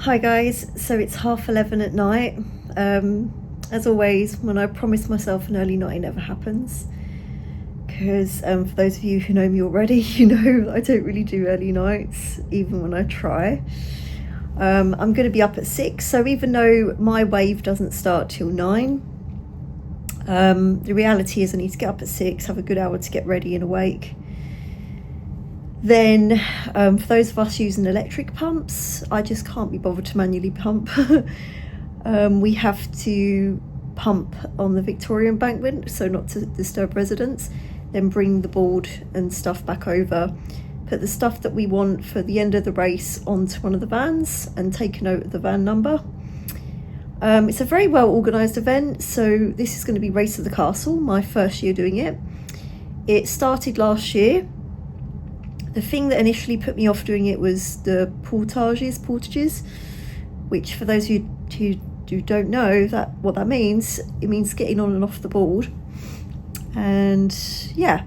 Hi guys, so it's 11:30 at night. As always, when I promise myself an early night, it never happens. Because for those of you who know me already, you know I don't really do early nights, even when I try. I'm going to be up at 6, so even though my wave doesn't start till 9, the reality is I need to get up at 6, have a good hour to get ready and awake. Then for those of us using electric pumps, I just can't be bothered to manually pump. We have to pump on the Victoria Embankment, so not to disturb residents, then bring the board and stuff back over, put the stuff that we want for the end of the race onto one of the vans and take a note of the van number. It's a very well organised event, so this is going to be Race of the Castle, my first year doing it. It started last year. The thing that initially put me off doing it was the portages, which for those of you who don't know what that means, it means getting on and off the board. And yeah,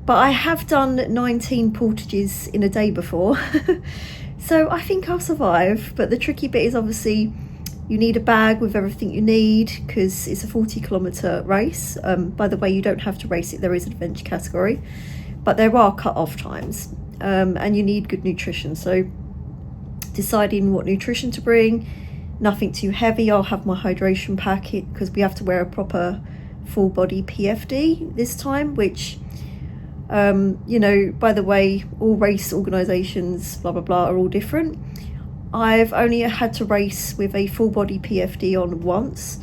but I have done 19 portages in a day before, so I think I'll survive. But the tricky bit is obviously you need a bag with everything you need because it's a 40-kilometre race. By the way, you don't have to race it, there is an adventure category. But there are cut-off times, and you need good nutrition. So deciding what nutrition to bring, nothing too heavy. I'll have my hydration packet because we have to wear a proper full body PFD this time, which, you know, by the way, all race organisations, blah, blah, blah, are all different. I've only had to race with a full body PFD on once.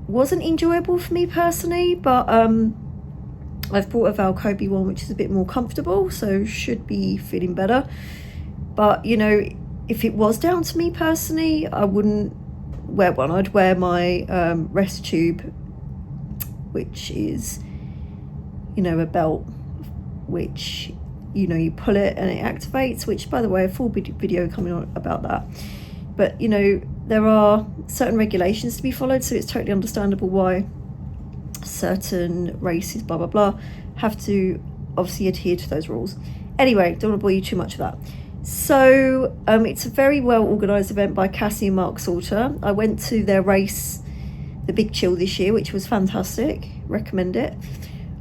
Wasn't enjoyable for me personally, but I've bought a Valcobi one which is a bit more comfortable, so should be feeling better. But you know, if it was down to me personally, I wouldn't wear one. I'd wear my rest tube, which is, you know, a belt which, you know, you pull it and it activates, which by the way, a full video coming on about that. But you know, there are certain regulations to be followed, so it's totally understandable why certain races, blah blah blah, have to obviously adhere to those rules. Anyway, don't want to bore you too much of that. So it's a very well organised event by Cassie and Mark Salter. I went to their race, the Big Chill, this year, which was fantastic. Recommend it.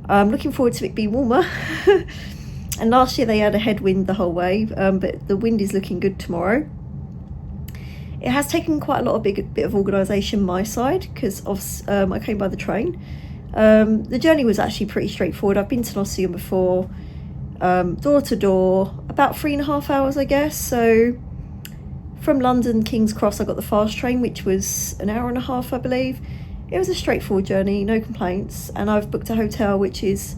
I'm looking forward to it being warmer. And last year they had a headwind the whole way, but the wind is looking good tomorrow. It has taken quite a lot of bit of organisation my side because I came by the train. The journey was actually pretty straightforward. I've been to Nottingham before, door to door, about 3.5 hours I guess. So from London King's Cross I got the fast train, which was an hour and a half I believe. It was a straightforward journey, no complaints, and I've booked a hotel which is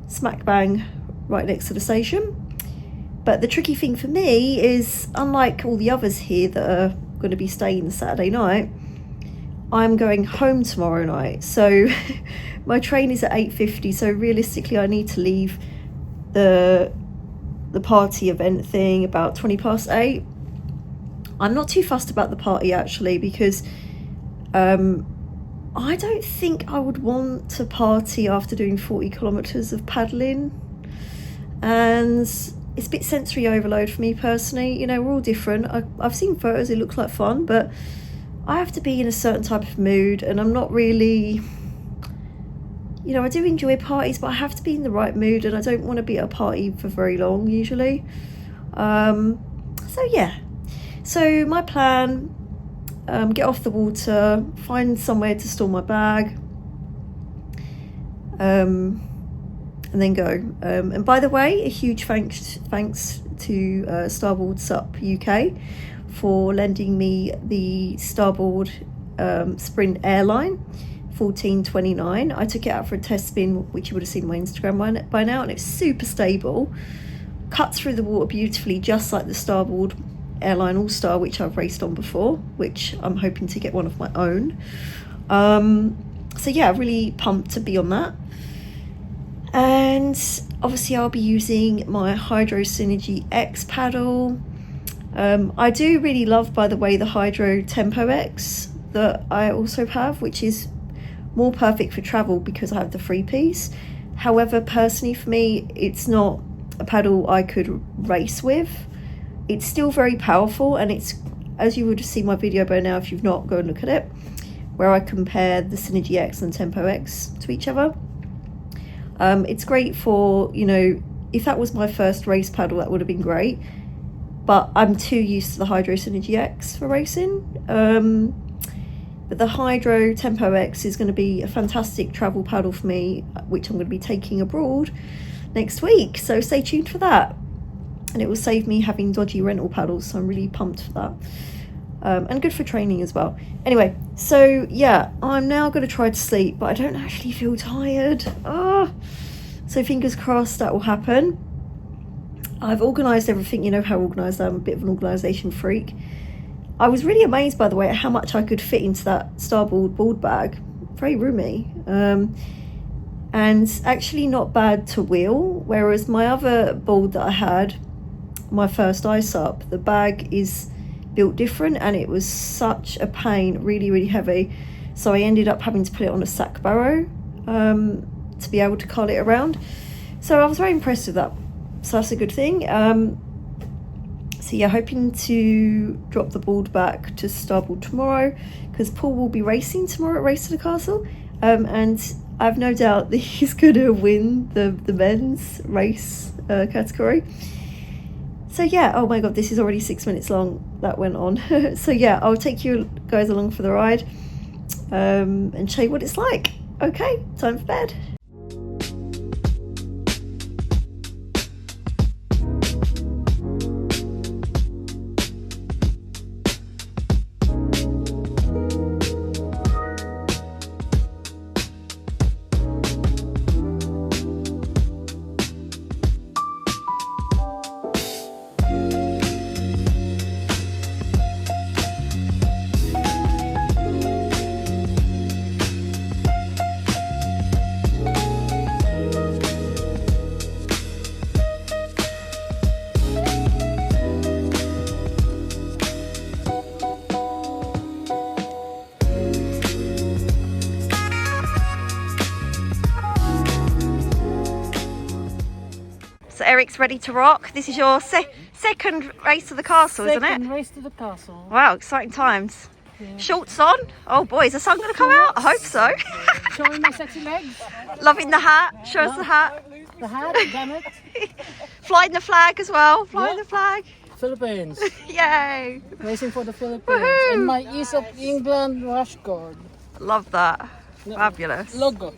smack bang right next to the station. But the tricky thing for me is, unlike all the others here that are going to be staying the Saturday night, I'm going home tomorrow night. So my train is at 8:50, so realistically I need to leave the party event thing about 8:20. I'm not too fussed about the party actually, because I don't think I would want to party after doing 40 kilometres of paddling, and it's a bit sensory overload for me personally. You know, we're all different. I've seen photos, it looks like fun, but I have to be in a certain type of mood, and I'm not really, you know, I do enjoy parties, but I have to be in the right mood, and I don't want to be at a party for very long usually. So yeah, so my plan, get off the water, find somewhere to store my bag, and then go. And by the way, a huge thanks to Starboardsup UK for lending me the Starboard Sprint Airline 1429. I took it out for a test spin, which you would have seen on my Instagram by now, and it's super stable. cuts through the water beautifully, just like the Starboard Airline All-Star, which I've raced on before, which I'm hoping to get one of my own. So yeah, really pumped to be on that. And obviously I'll be using my Hydro SynergyX paddle. I do really love, by the way, the Hydro Tempo X that I also have, which is more perfect for travel because I have the 3-piece. However, personally for me, it's not a paddle I could race with. It's still very powerful, and it's, as you would have seen my video by now, if you've not, go and look at it, where I compare the SynergyX and Tempo X to each other. It's great for, you know, if that was my first race paddle, that would have been great, but I'm too used to the Hydro SynergyX for racing. But the Hydro Tempo X is going to be a fantastic travel paddle for me, which I'm going to be taking abroad next week, so stay tuned for that. And it will save me having dodgy rental paddles, so I'm really pumped for that. And good for training as well. Anyway, so yeah, I'm now going to try to sleep, but I don't actually feel tired. So fingers crossed that will happen. I've organised everything, you know how organised I am, a bit of an organisation freak. I was really amazed, by the way, at how much I could fit into that Starboard board bag. Very roomy. And actually not bad to wheel, whereas my other board that I had, my first SUP, the bag is built different and it was such a pain, really heavy, so I ended up having to put it on a sack barrow to be able to cart it around. So I was very impressed with that, so that's a good thing. So yeah, hoping to drop the board back to Starboard tomorrow, because Paul will be racing tomorrow at Race to the Castle, and I've no doubt that he's going to win the men's race category. So yeah, oh my god, this is already 6 minutes long, that went on. So yeah, I'll take you guys along for the ride and show you what it's like. Okay, time for bed. So Eric's ready to rock. This is your second race to the castle, isn't it? Second race to the castle. Wow, exciting times. Yeah. Shorts on. Oh boy, is the sun going to come out? I hope so. Showing my sexy legs. Loving the hat. Show us the hat. The hat, damn it. Flying the flag as well. Flying the flag. Philippines. Yay. Racing for the Philippines. And my East of England rash guard. Love that. Fabulous. Logo.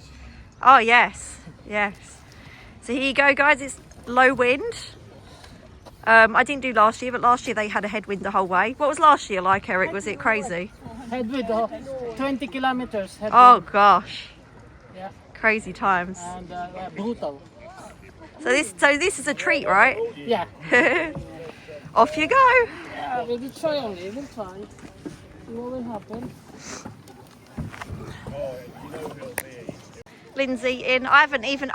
Oh yes. Yes. So here you go, guys. It's low wind. I didn't do last year, but last year they had a headwind the whole way. What was last year like, Eric? Was it crazy? Headwind, 20 kilometers headwind. Oh gosh. Yeah. Crazy times. And brutal. So this is a treat, right? Yeah. Off you go. Yeah, we will try only. We'll try. See what will happen. Lynn's eating. I haven't even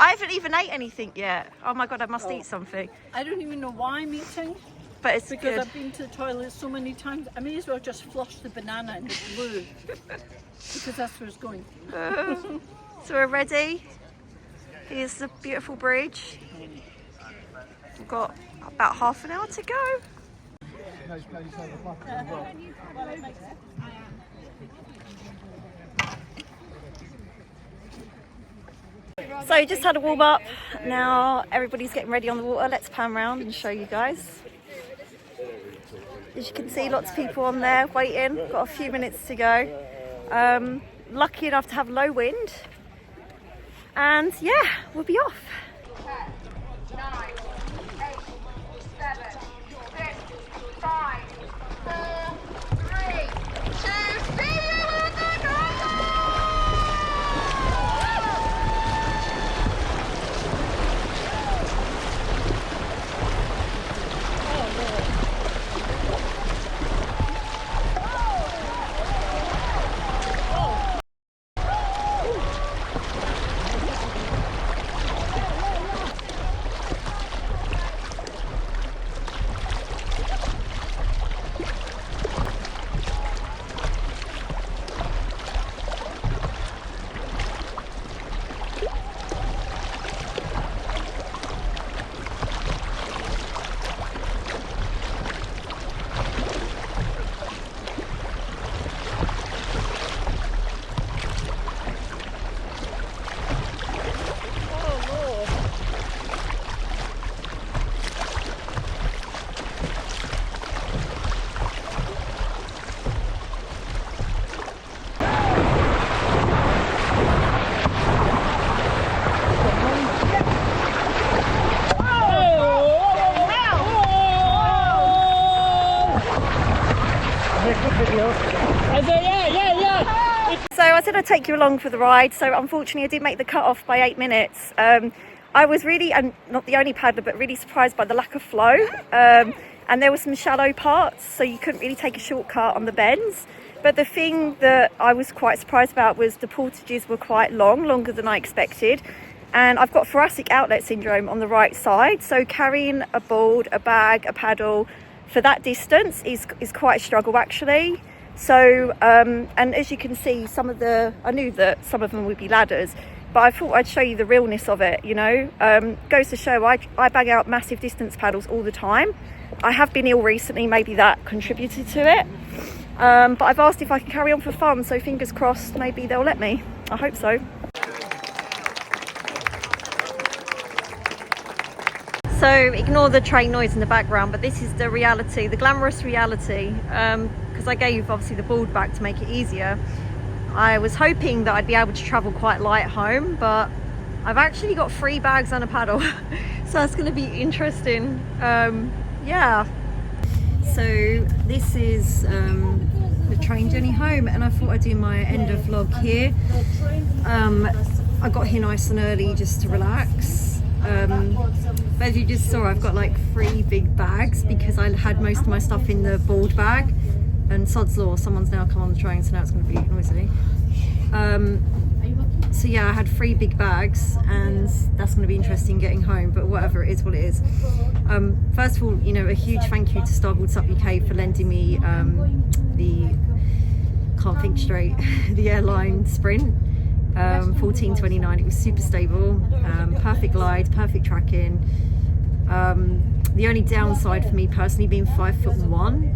ate anything yet. Oh my god, I must eat something. I don't even know why I'm eating. But it's because good. I've been to the toilet so many times. I may as well just flush the banana in the blue. Because that's where it's going. So we're ready. Here's the beautiful bridge. We've got about half an hour to go. So just had a warm up. Now everybody's getting ready on the water. Let's pan around and show you guys. As you can see, lots of people on there waiting. Got a few minutes to go. Lucky enough to have low wind. And yeah, we'll be off. 10, 9, 8, 7, 6, 5, 4, 3, 2, So I said I'd take you along for the ride. So unfortunately, I did make the cut off by 8 minutes. I was really, and not the only paddler, but really surprised by the lack of flow. And there were some shallow parts, so you couldn't really take a shortcut on the bends. But the thing that I was quite surprised about was the portages were quite long, longer than I expected. And I've got thoracic outlet syndrome on the right side, so carrying a board, a bag, a paddle for that distance is quite a struggle actually. So and as you can see, I knew that some of them would be ladders, but I thought I'd show you the realness of it, you know. Goes to show I bag out massive distance paddles all the time. I have been ill recently, maybe that contributed to it, but I've asked if I can carry on for fun, so fingers crossed maybe they'll let me. I hope so. So ignore the train noise in the background, but this is the reality, the glamorous reality, because I gave obviously the board back to make it easier. I was hoping that I'd be able to travel quite light home, but I've actually got 3 bags and a paddle, so that's going to be interesting. Yeah. So this is the train journey home, and I thought I'd do my end of vlog here. I got here nice and early just to relax. But as you just saw, I've got like 3 big bags because I had most of my stuff in the board bag, and sod's law, someone's now come on the train, so now it's going to be noisy. So yeah, I had 3 big bags, and that's going to be interesting getting home, but whatever, it is what it is. First of all, you know, a huge thank you to Starboardsup UK for lending me can't think straight, the Airline Sprint 1429. It was super stable, perfect glide, perfect tracking. The only downside for me personally, being 5'1",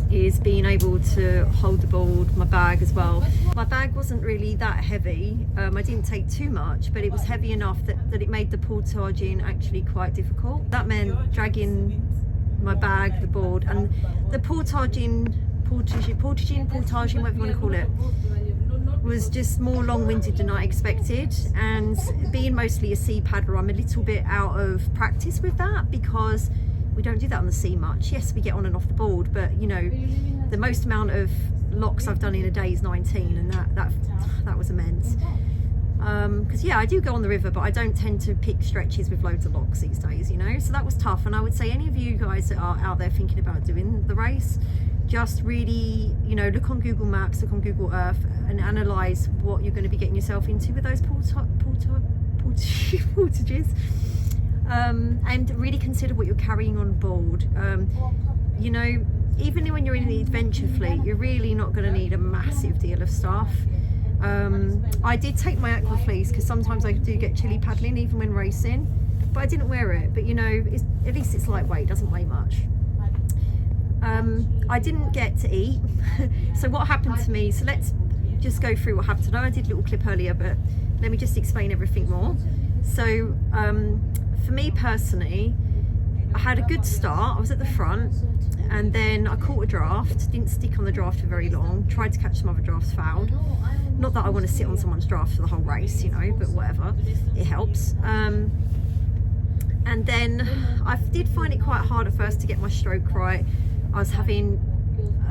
is being able to hold the board, my bag as well. My bag wasn't really that heavy. I didn't take too much, but it was heavy enough that it made the portaging actually quite difficult. That meant dragging my bag, the board, and the portaging, whatever you want to call it, was just more long-winded than I expected. And being mostly a sea paddler, I'm a little bit out of practice with that because we don't do that on the sea much. Yes, we get on and off the board, but you know, the most amount of locks I've done in a day is 19, and that was immense. Because yeah, I do go on the river, but I don't tend to pick stretches with loads of locks these days, you know, so that was tough. And I would say any of you guys that are out there thinking about doing the race, just really, you know, look on Google Maps, look on Google Earth, and analyse what you're going to be getting yourself into with those portages, and really consider what you're carrying on board. You know, even when you're in the adventure fleet, you're really not going to need a massive deal of stuff. I did take my aqua fleece because sometimes I do get chilly paddling even when racing, but I didn't wear it. But you know, at least it's lightweight, doesn't weigh much. I didn't get to eat. So what happened to me, so let's just go through what happened. I know I did a little clip earlier, but let me just explain everything more. So for me personally, I had a good start. I was at the front, and then I caught a draft, didn't stick on the draft for very long, tried to catch some other drafts, fouled. Not that I want to sit on someone's draft for the whole race, you know, but whatever, it helps. And then I did find it quite hard at first to get my stroke right. I was having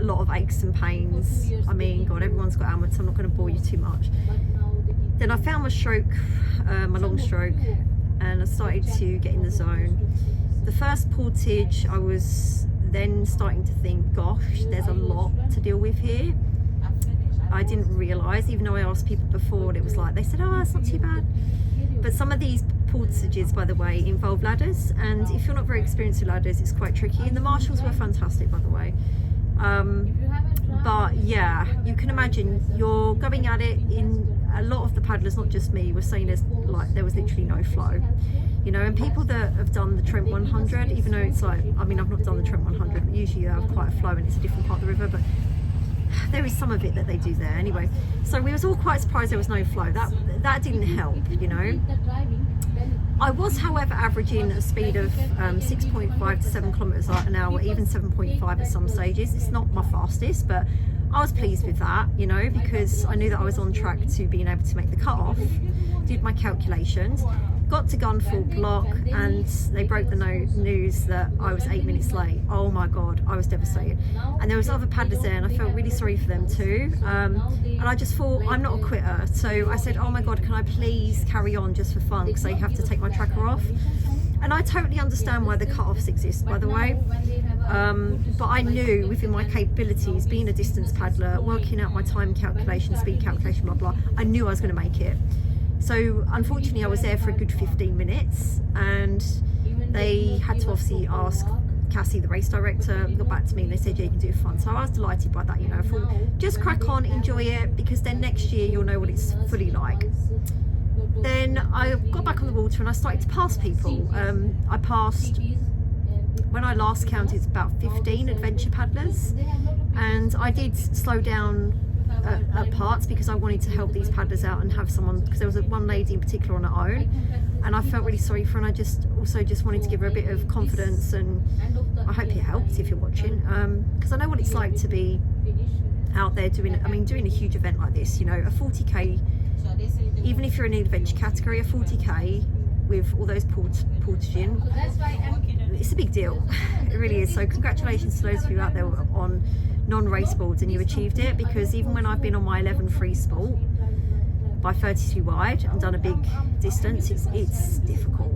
a lot of aches and pains. I mean, God, everyone's got ailments, so I'm not going to bore you too much. Then I found my stroke, my long stroke, and I started to get in the zone. The first portage, I was then starting to think, gosh, there's a lot to deal with here. I didn't realise, even though I asked people before, and it was like, they said, oh, it's not too bad. But some of these portages, by the way, involve ladders, and if you're not very experienced with ladders, it's quite tricky. And the marshals were fantastic, by the way. But yeah, you can imagine you're going at it. In a lot of the paddlers, not just me, were saying there was literally no flow, you know. And people that have done the Trent 100, even though it's like, I mean, I've not done the Trent 100, but usually they have quite a flow and it's a different part of the river, but there is some of it that they do there anyway. So we was all quite surprised there was no flow. That didn't help, you know. I was, however, averaging a speed of 6.5 to 7 kilometers an hour, even 7.5 at some stages. It's not my fastest, but I was pleased with that, you know, because I knew that I was on track to being able to make the cut-off. Did my calculations, got to Gunford Block and they broke the news that I was 8 minutes late. Oh my god, I was devastated. And there was other paddlers there and I felt really sorry for them too. And I just thought, I'm not a quitter, so I said, oh my god, can I please carry on just for fun, because they have to take my tracker off. And I totally understand why the cut-offs exist, by the way, but I knew within my capabilities, being a distance paddler, working out my time calculation, speed calculation, blah blah, I knew I was going to make it. So unfortunately I was there for a good 15 minutes and they had to obviously ask Cassie, the race director, got back to me and they said, yeah, you can do it for fun. So I was delighted by that, you know. I thought, just crack on, enjoy it, because then next year you'll know what it's fully like. Then I got back on the water and I started to pass people. I passed, when I last counted, about 15 adventure paddlers, and I did slow down at parts because I wanted to help these paddlers out and have someone, because there was one lady in particular on her own and I felt really sorry for her, and I just wanted to give her a bit of confidence, and I hope it helps if you're watching, because I know what it's like to be out there doing a huge event like this, you know, a 40k, even if you're in an adventure category, a 40k with all those portage in, it's a big deal. It really is. So congratulations to those of you out there on non-race boards and you achieved it, because even when I've been on my 11 free sport by 32 wide and done a big distance, it's difficult.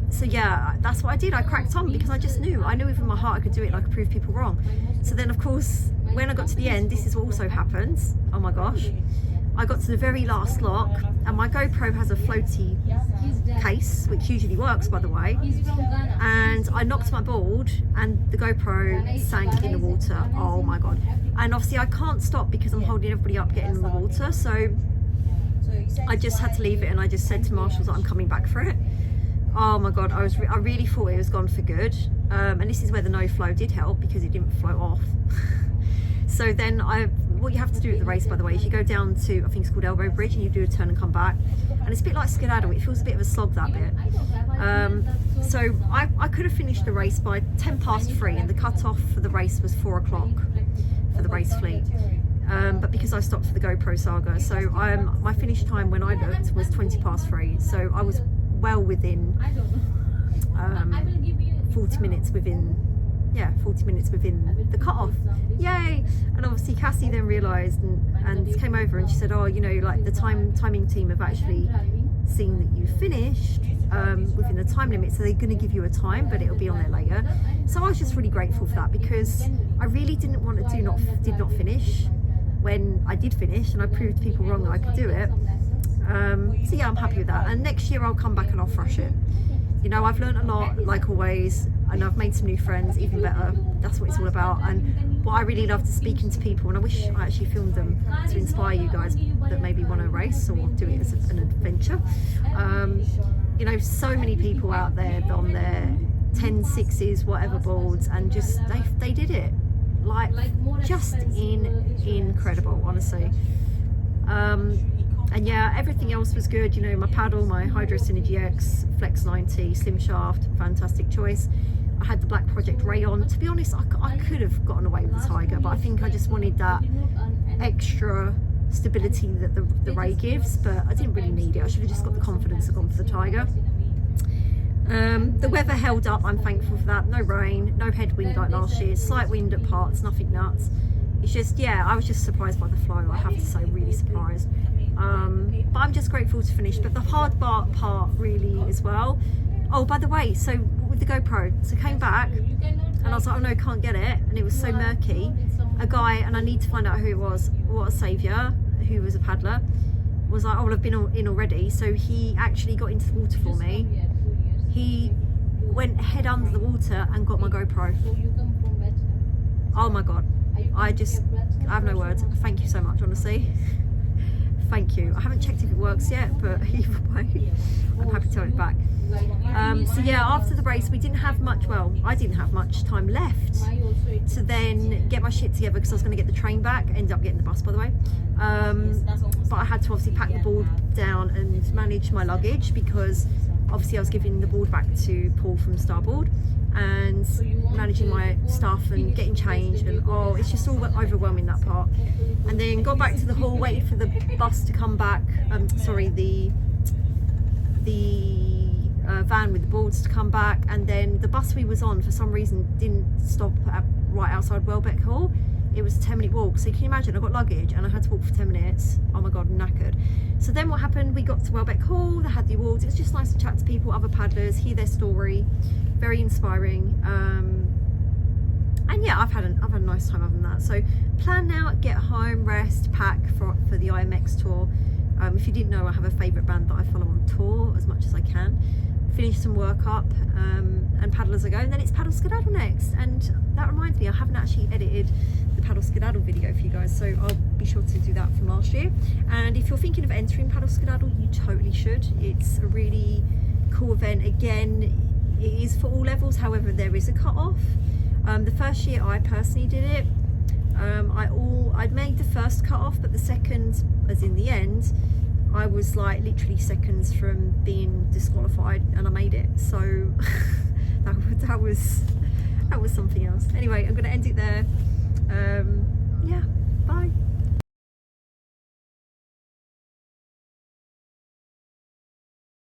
So yeah, that's what I did. I cracked on because I knew within my heart I could do it and I could prove people wrong. So then of course when I got to the end, this is what also happens. Oh my gosh, I got to the very last lock and my GoPro has a floaty case, which usually works by the way, and I knocked my board and the GoPro sank in the water. Oh my god. And obviously I can't stop because I'm holding everybody up getting in the water, so I just had to leave it and I just said to marshals that I'm coming back for it. Oh my god, I really thought it was gone for good, and this is where the no flow did help because it didn't float off. So then what you have to do at the race, by the way, is you go down to, I think it's called Elbow Bridge, and you do a turn and come back, and it's a bit like skedaddle. It feels a bit of a slog, that bit. So I could have finished the race by 3:10, and the cut-off for the race was 4 o'clock for the race fleet, but because I stopped for the GoPro saga, so my finish time when I looked was 3:20, so I was well within 40 minutes within the cut-off. Yay! And obviously Cassie then realised and came over and she said, oh, you know, like the timing team have actually seen that you finished within the time limit, so they're going to give you a time, but it'll be on there later. So I was just really grateful for that, because I really didn't want to did not finish when I did finish, and I proved people wrong that I could do it. So yeah, I'm happy with that, and next year I'll come back and I'll thrash it. You know, I've learned a lot, like always, and I've made some new friends, even better. That's what it's all about. And what I really loved is speaking to people, and I wish I actually filmed them to inspire you guys that maybe want to race or do it as an adventure. You know, so many people out there on their 10-6s, whatever boards, and just they did it like just incredible, honestly. And yeah, everything else was good. You know, my paddle, my SynergyX Flex 90 slim shaft, fantastic choice. I had the Black Project Ray on. To be honest, I could have gotten away with the Tiger, but I think I just wanted that extra stability that the Ray gives, but I didn't really need it. I should have just got the confidence and gone for the Tiger. The weather held up, I'm thankful for that. No rain, no headwind like last year, slight wind at parts, nothing nuts. It's just, yeah, I was just surprised by the flow, I have to say, really surprised. But I'm just grateful to finish. But the hard part really as well. Oh, by the way, so with the GoPro, so came back and I was like, oh no, can't get it, and it was so murky. A guy, and I need to find out who it was, what a saviour, who was a paddler, was like, oh well, I've been in already. So he actually got into the water for me. He went head under the water and got my GoPro. Oh my god, I have no words. Thank you so much, honestly. Thank you. I haven't checked if it works yet, but either way, I'm happy to have it back. So yeah, after the race we didn't have much, well, I didn't have much time left to then get my shit together, because I was going to get the train back. Ended up getting the bus, by the way, but I had to obviously pack the board down and manage my luggage, because obviously I was giving the board back to Paul from Starboard, and managing my stuff and getting changed, and oh, it's just all overwhelming, that part. And then got back to the hall, waited for the bus to come back, the the van with the boards to come back, and then the bus we was on for some reason didn't stop right outside Welbeck Hall. It was a 10-minute walk, so you can imagine I got luggage and I had to walk for 10 minutes. Oh my god, I'm knackered. So then what happened, we got to Welbeck Hall, they had the awards. It was just nice to chat to people, other paddlers, hear their story. Very inspiring. And yeah, I've had a nice time other than that. So plan now, get home, rest, pack for the IMX tour. If you didn't know, I have a favourite band that I follow on tour as much as I can. Finish some work up and paddle as I go, and then it's paddle skedaddle next. And that reminds me, I haven't actually edited the paddle skedaddle video for you guys, so I'll be sure to do that from last year. And if you're thinking of entering paddle skedaddle, you totally should. It's a really cool event. Again, it is for all levels, however there is a cut-off. The first year I personally did it, I'd made the first cut-off, but the second, as in the end, I was like literally seconds from being disqualified, and I made it. So that was something else. Anyway, I'm going to end it there.